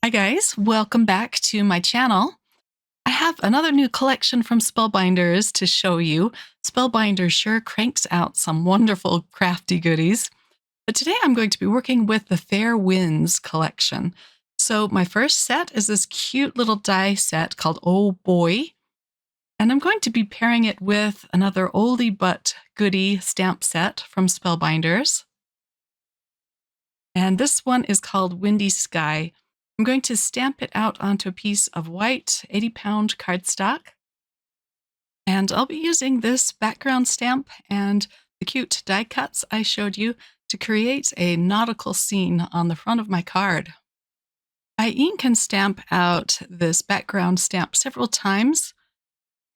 Hi guys, welcome back to my channel. I have another new collection from Spellbinders to show you. Spellbinders sure cranks out some wonderful crafty goodies. But today I'm going to be working with the Fair Winds collection. So my first set is this cute little die set called Oh Boy. And I'm going to be pairing it with another oldie but goodie stamp set from Spellbinders. And this one is called Windy Sky. I'm going to stamp it out onto a piece of white 80-pound cardstock. And I'll be using this background stamp and the cute die cuts I showed you to create a nautical scene on the front of my card. I ink and stamp out this background stamp several times,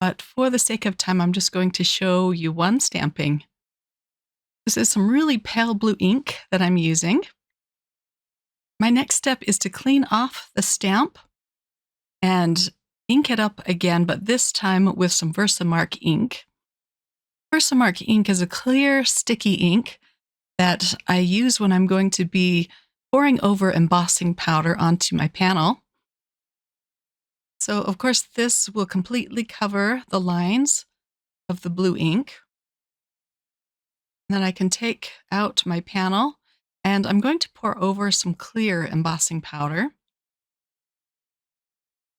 but for the sake of time, I'm just going to show you one stamping. This is some really pale blue ink that I'm using. My next step is to clean off the stamp and ink it up again, but this time with some Versamark ink. Versamark ink is a clear, sticky ink that I use when I'm going to be pouring over embossing powder onto my panel. So, of course, this will completely cover the lines of the blue ink. And then I can take out my panel, and I'm going to pour over some clear embossing powder.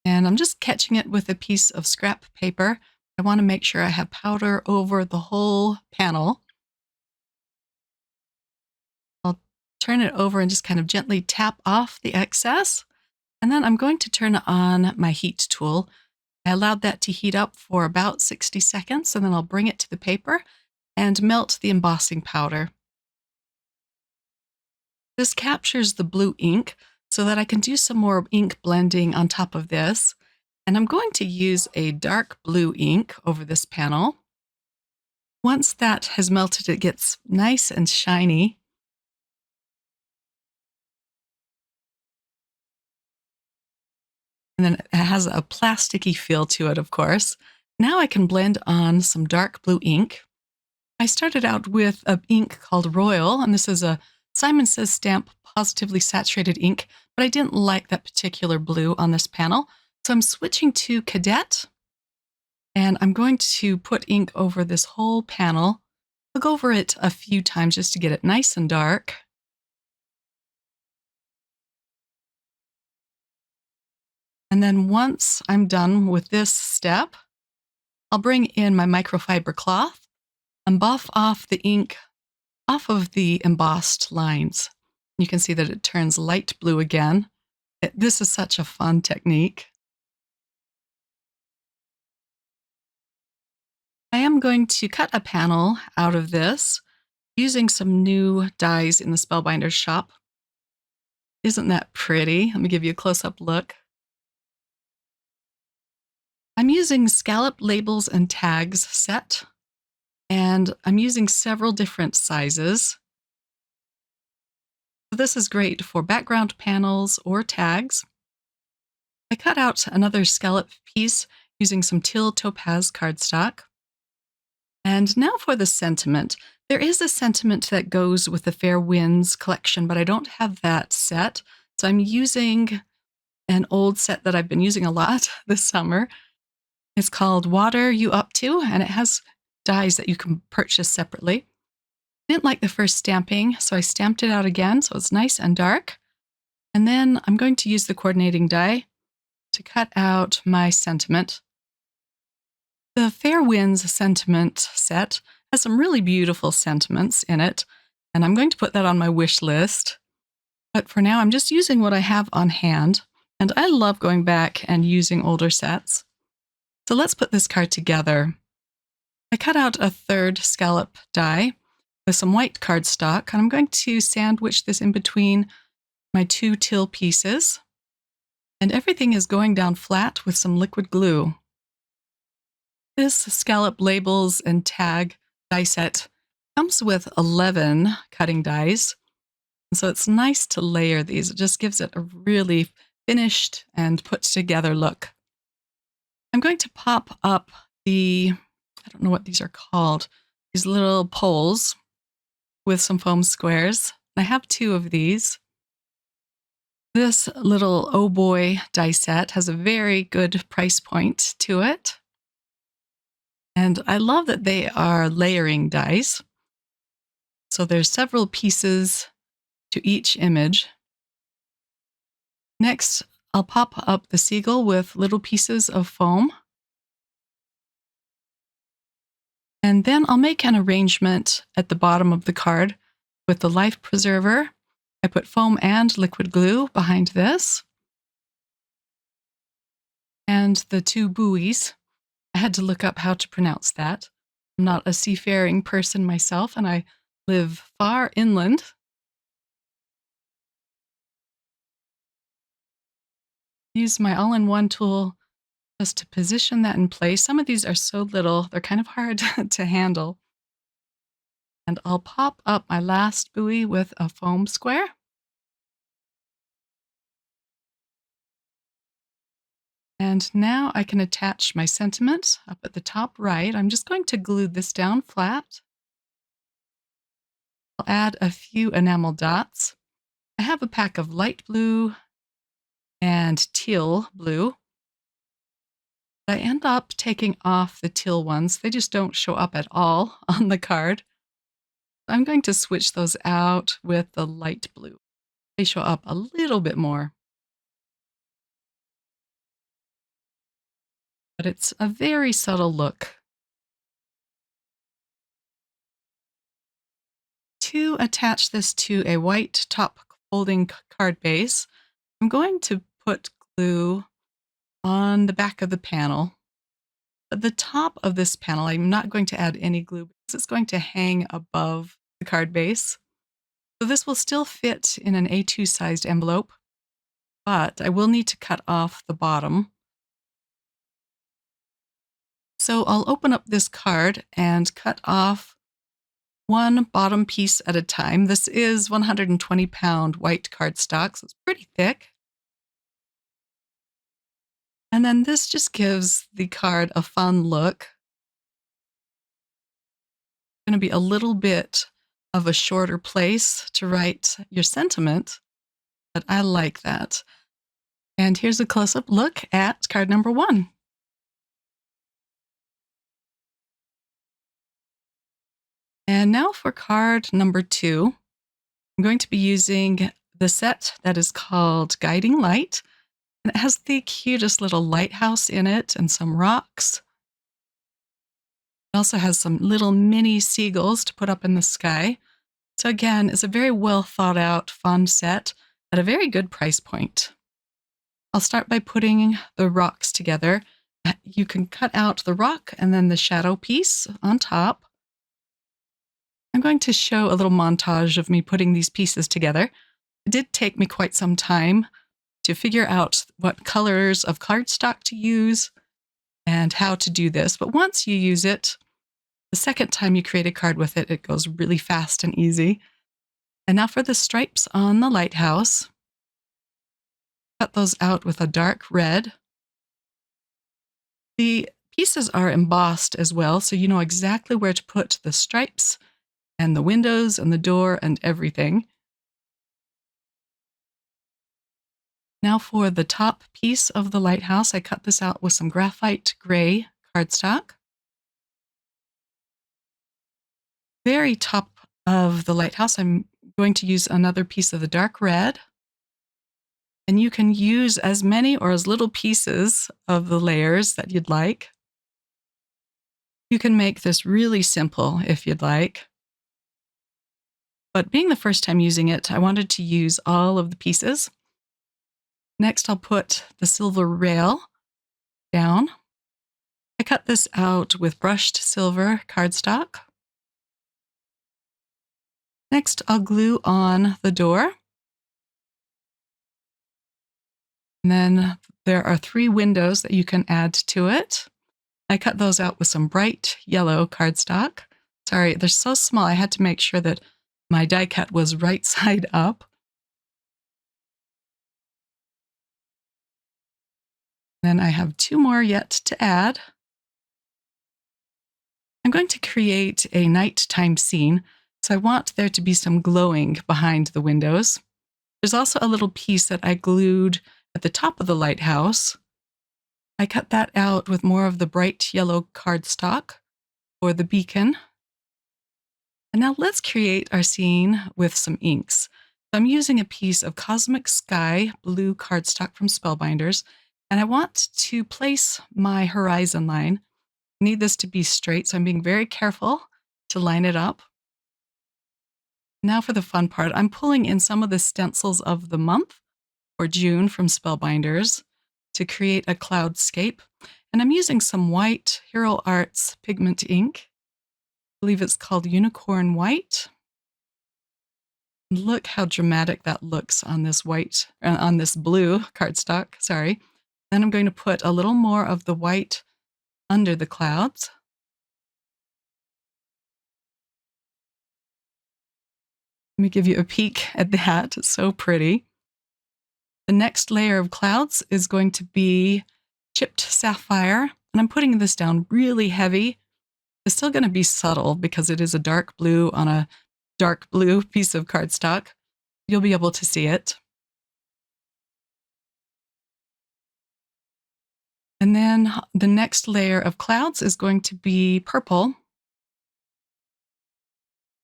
And I'm just catching it with a piece of scrap paper. I want to make sure I have powder over the whole panel. I'll turn it over and just kind of gently tap off the excess. And then I'm going to turn on my heat tool. I allowed that to heat up for about 60 seconds, and then I'll bring it to the paper and melt the embossing powder. This captures the blue ink so that I can do some more ink blending on top of this. And I'm going to use a dark blue ink over this panel. Once that has melted, it gets nice and shiny. And then it has a plasticky feel to it, of course. Now I can blend on some dark blue ink. I started out with an ink called Royal, and this is a Simon Says Stamp Positively Saturated ink, but I didn't like that particular blue on this panel. So I'm switching to Cadet, and I'm going to put ink over this whole panel. I'll go over it a few times just to get it nice and dark. And then once I'm done with this step, I'll bring in my microfiber cloth and buff off the ink off of the embossed lines. You can see that it turns light blue again. This is such a fun technique. I am going to cut a panel out of this using some new dies in the Spellbinders shop. Isn't that pretty? Let me give you a close-up look. I'm using Scallop Labels and Tags set, and I'm using several different sizes. This is great for background panels or tags. I cut out another scallop piece using some teal topaz cardstock. And now for the sentiment. There is a sentiment that goes with the Fair Winds collection, but I don't have that set. So I'm using an old set that I've been using a lot this summer. It's called Water You Up To, and it has dies that you can purchase separately. I didn't like the first stamping, so I stamped it out again, so it's nice and dark. And then I'm going to use the coordinating die to cut out my sentiment. The Fair Winds sentiment set has some really beautiful sentiments in it, and I'm going to put that on my wish list. But for now, I'm just using what I have on hand, and I love going back and using older sets. So let's put this card together. I cut out a third scallop die with some white cardstock, and I'm going to sandwich this in between my two teal pieces. And everything is going down flat with some liquid glue. This Scallop Labels and Tag die set comes with 11 cutting dies. So it's nice to layer these. It just gives it a really finished and put together look. I'm going to pop up I don't know what these are called, these little poles with some foam squares. I have two of these. This little Oh Boy die set has a very good price point to it. And I love that they are layering dice. So there's several pieces to each image. Next, I'll pop up the seagull with little pieces of foam. And then I'll make an arrangement at the bottom of the card with the life preserver. I put foam and liquid glue behind this. And the two buoys. I had to look up how to pronounce that. I'm not a seafaring person myself, and I live far inland. Use my all-in-one tool just to position that in place. Some of these are so little, they're kind of hard to handle. And I'll pop up my last buoy with a foam square. And now I can attach my sentiment up at the top right. I'm just going to glue this down flat. I'll add a few enamel dots. I have a pack of light blue and teal blue. I end up taking off the teal ones. They just don't show up at all on the card. I'm going to switch those out with the light blue. They show up a little bit more. But it's a very subtle look. To attach this to a white top folding card base, I'm going to put glue on the back of the panel. At the top of this panel, I'm not going to add any glue because it's going to hang above the card base. So this will still fit in an A2 sized envelope, but I will need to cut off the bottom. So I'll open up this card and cut off one bottom piece at a time. This is 120-pound white cardstock, so it's pretty thick. And then this just gives the card a fun look. It's going to be a little bit of a shorter place to write your sentiment, but I like that. And here's a close-up look at card number 1. And now for card number 2, I'm going to be using the set that is called Guiding Light. And it has the cutest little lighthouse in it and some rocks. It also has some little mini seagulls to put up in the sky. So again, it's a very well thought out, fun set at a very good price point. I'll start by putting the rocks together. You can cut out the rock and then the shadow piece on top. I'm going to show a little montage of me putting these pieces together. It did take me quite some time to figure out what colors of cardstock to use and how to do this. But once you use it, the second time you create a card with it, it goes really fast and easy. And now for the stripes on the lighthouse. Cut those out with a dark red. The pieces are embossed as well, so you know exactly where to put the stripes and the windows and the door and everything. Now for the top piece of the lighthouse, I cut this out with some graphite gray cardstock. Very top of the lighthouse, I'm going to use another piece of the dark red. And you can use as many or as little pieces of the layers that you'd like. You can make this really simple if you'd like. But being the first time using it, I wanted to use all of the pieces. Next, I'll put the silver rail down. I cut this out with brushed silver cardstock. Next, I'll glue on the door. And then there are 3 windows that you can add to it. I cut those out with some bright yellow cardstock. Sorry, they're so small. I had to make sure that my die cut was right side up. Then I have 2 more yet to add. I'm going to create a nighttime scene, so I want there to be some glowing behind the windows. There's also a little piece that I glued at the top of the lighthouse. I cut that out with more of the bright yellow cardstock for the beacon. And now let's create our scene with some inks. So I'm using a piece of Cosmic Sky blue cardstock from Spellbinders, and I want to place my horizon line. I need this to be straight, so I'm being very careful to line it up. Now for the fun part, I'm pulling in some of the stencils of the month, or June, from Spellbinders to create a cloudscape. And I'm using some white Hero Arts pigment ink. I believe it's called Unicorn White. Look how dramatic that looks on this white, on this blue cardstock, sorry. Then I'm going to put a little more of the white under the clouds. Let me give you a peek at that. It's so pretty. The next layer of clouds is going to be chipped sapphire, and I'm putting this down really heavy. It's still going to be subtle because it is a dark blue on a dark blue piece of cardstock. You'll be able to see it. And then the next layer of clouds is going to be purple.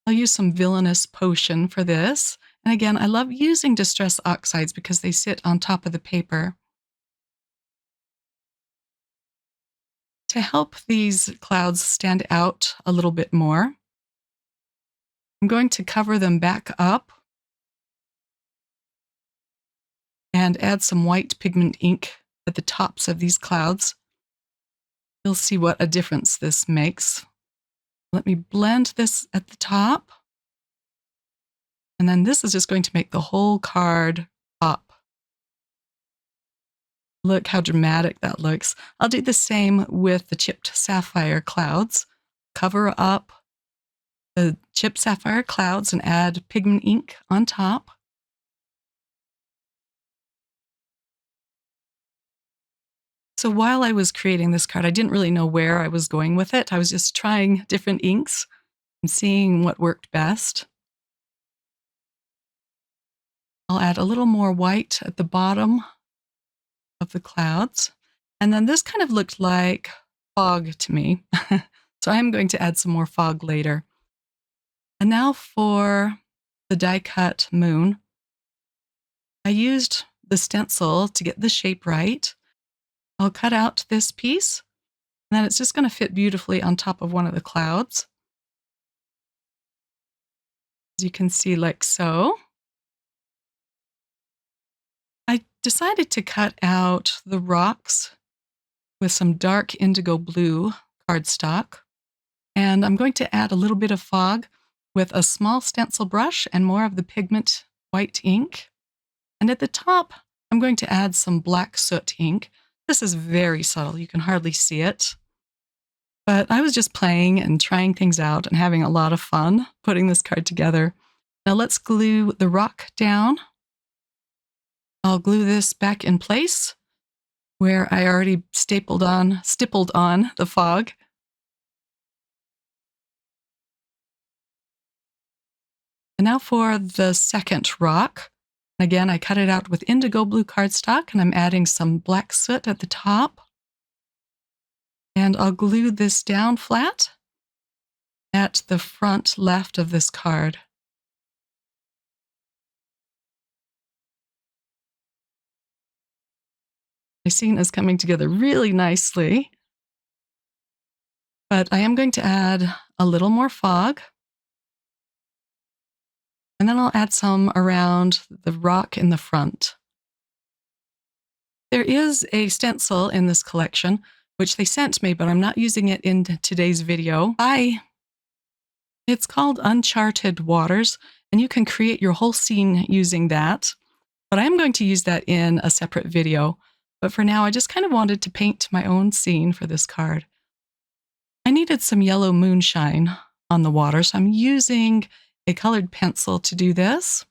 I'll use some Villainous Potion for this. And again, I love using Distress Oxides because they sit on top of the paper. To help these clouds stand out a little bit more, I'm going to cover them back up and add some white pigment ink at the tops of these clouds. You'll see what a difference this makes. Let me blend this at the top. And then this is just going to make the whole card pop. Look how dramatic that looks. I'll do the same with the chipped sapphire clouds. Cover up the chipped sapphire clouds and add pigment ink on top. So while I was creating this card, I didn't really know where I was going with it. I was just trying different inks and seeing what worked best. I'll add a little more white at the bottom of the clouds. And then this kind of looked like fog to me. So I am going to add some more fog later. And now for the die cut moon. I used the stencil to get the shape right. I'll cut out this piece, and then it's just going to fit beautifully on top of one of the clouds. As you can see, like so. I decided to cut out the rocks with some dark indigo blue cardstock, and I'm going to add a little bit of fog with a small stencil brush and more of the pigment white ink. And at the top, I'm going to add some black soot ink. This is very subtle, you can hardly see it. But I was just playing and trying things out and having a lot of fun putting this card together. Now let's glue the rock down. I'll glue this back in place where I already stippled on the fog. And now for the second rock. Again, I cut it out with indigo blue cardstock, and I'm adding some black soot at the top. And I'll glue this down flat at the front left of this card. My scene is coming together really nicely. But I am going to add a little more fog. And then I'll add some around the rock in the front. There is a stencil in this collection, which they sent me, but I'm not using it in today's video. It's called Uncharted Waters, and you can create your whole scene using that. But I'm going to use that in a separate video. But for now, I just kind of wanted to paint my own scene for this card. I needed some yellow moonshine on the water, so I'm using a colored pencil to do this.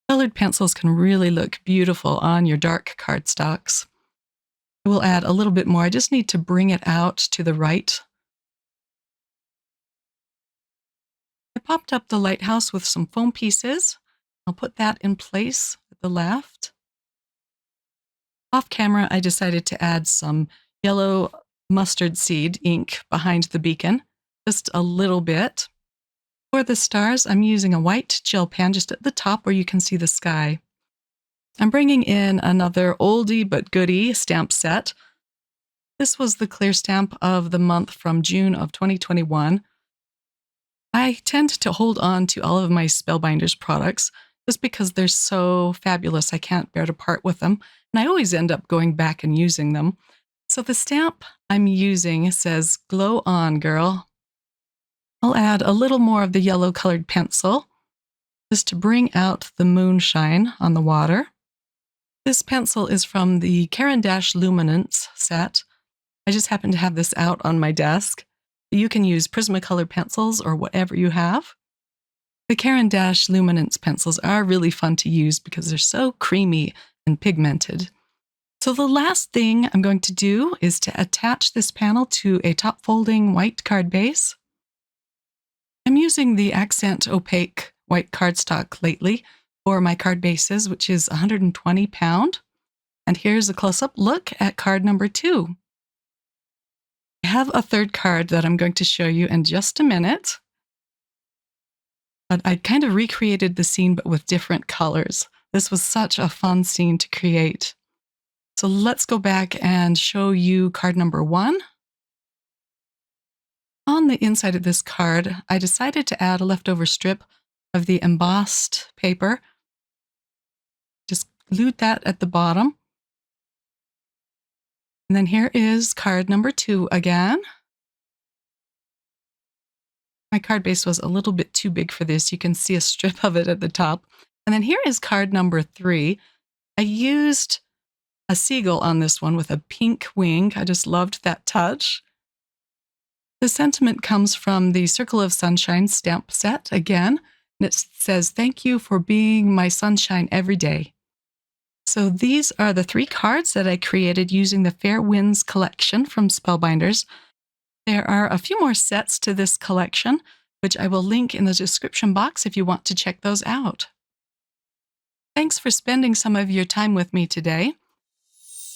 Colored pencils can really look beautiful on your dark cardstocks. I will add a little bit more. I just need to bring it out to the right. I popped up the lighthouse with some foam pieces, I'll put that in place at the left. Off camera, I decided to add some yellow mustard seed ink behind the beacon, just a little bit. For the stars, I'm using a white gel pen just at the top where you can see the sky. I'm bringing in another oldie but goodie stamp set. This was the clear stamp of the month from June of 2021. I tend to hold on to all of my Spellbinders products just because they're so fabulous. I can't bear to part with them, and I always end up going back and using them. So the stamp I'm using says, "Glow on, girl." I'll add a little more of the yellow colored pencil just to bring out the moonshine on the water. This pencil is from the CARDSTOCK Luminance set. I just happen to have this out on my desk. You can use Prismacolor pencils or whatever you have. The CARDSTOCK Luminance pencils are really fun to use because they're so creamy and pigmented. So the last thing I'm going to do is to attach this panel to a top folding white card base. I'm using the Accent Opaque white cardstock lately for my card bases, which is 120 pound. And here's a close-up look at card number 2. I have a third card that I'm going to show you in just a minute. But I kind of recreated the scene, but with different colors. This was such a fun scene to create. So let's go back and show you card number 1. On the inside of this card, I decided to add a leftover strip of the embossed paper. Just glued that at the bottom. And then here is card number 2 again. My card base was a little bit too big for this. You can see a strip of it at the top. And then here is card number 3. I used a seagull on this one with a pink wing. I just loved that touch. The sentiment comes from the Circle of Sunshine stamp set again, and it says, "Thank you for being my sunshine every day." So these are the 3 cards that I created using the Fair Winds collection from Spellbinders. There are a few more sets to this collection, which I will link in the description box if you want to check those out. Thanks for spending some of your time with me today.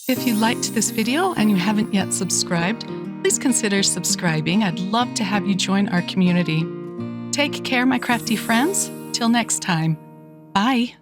If you liked this video and you haven't yet subscribed, please consider subscribing. I'd love to have you join our community. Take care, my crafty friends. Till next time. Bye.